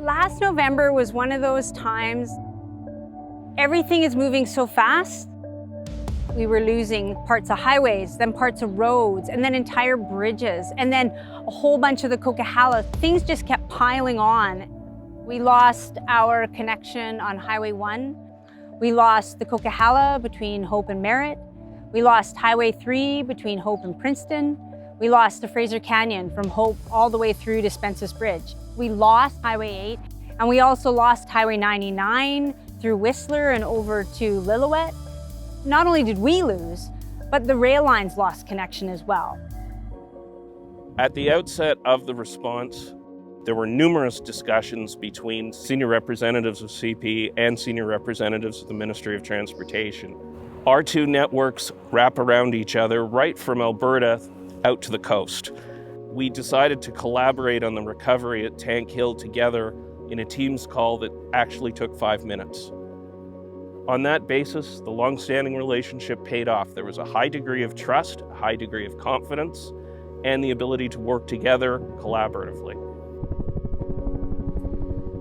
Last November was one of those times, everything is moving so fast. We were losing parts of highways, then parts of roads, and then entire bridges, and then a whole bunch of the Coquihalla. Things just kept piling on. We lost our connection on Highway 1. We lost the Coquihalla between Hope and Merritt. We lost Highway 3 between Hope and Princeton. We lost the Fraser Canyon from Hope all the way through to Spence's Bridge. We lost Highway 8, and we also lost Highway 99 through Whistler and over to Lillooet. Not only did we lose, but the rail lines lost connection as well. At the outset of the response, there were numerous discussions between senior representatives of CP and senior representatives of the Ministry of Transportation. Our two networks wrap around each other right from Alberta out to the coast. We decided to collaborate on the recovery at Tank Hill together in a Teams call that actually took 5 minutes. On that basis, the long-standing relationship paid off. There was a high degree of trust, a high degree of confidence, and the ability to work together collaboratively.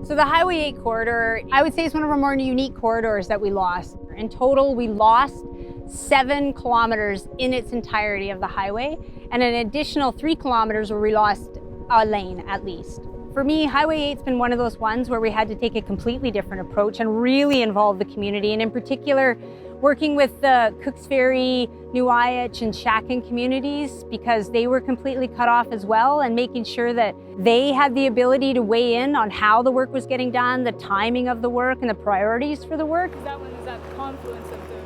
So the Highway 8 corridor, I would say, is one of our more unique corridors that we lost. In total, we lost 7 kilometers in its entirety of the highway, and an additional 3 kilometers where we lost a lane at least. For me, Highway 8's been one of those ones where we had to take a completely different approach and really involve the community, and in particular, working with the Cooks Ferry, New Ayach, and Shakin communities, because they were completely cut off as well, and making sure that they had the ability to weigh in on how the work was getting done, the timing of the work, and the priorities for the work. That one is at the confluence of the river.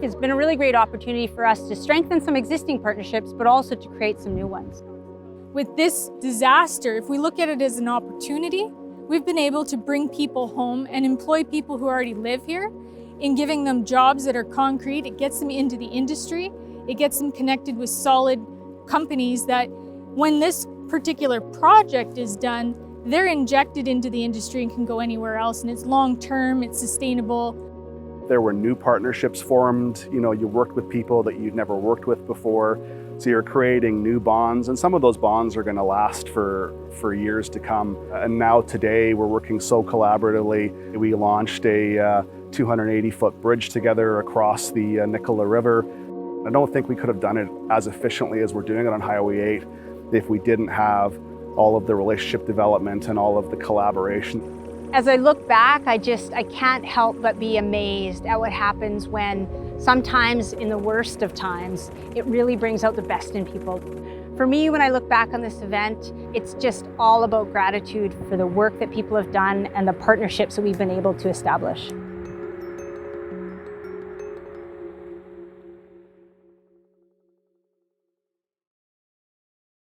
It's been a really great opportunity for us to strengthen some existing partnerships, but also to create some new ones. With this disaster, if we look at it as an opportunity, we've been able to bring people home and employ people who already live here. In giving them jobs that are concrete, it gets them into the industry, it gets them connected with solid companies that when this particular project is done, they're injected into the industry and can go anywhere else, and it's long-term, it's sustainable. There were new partnerships formed. You worked with people that you'd never worked with before. So you're creating new bonds, and some of those bonds are going to last for years to come. And now today we're working so collaboratively. We launched a 280-foot bridge together across the Nicola River. I don't think we could have done it as efficiently as we're doing it on Highway 8 if we didn't have all of the relationship development and all of the collaboration. As I look back, I can't help but be amazed at what happens when sometimes in the worst of times, it really brings out the best in people. For me, when I look back on this event, it's just all about gratitude for the work that people have done and the partnerships that we've been able to establish.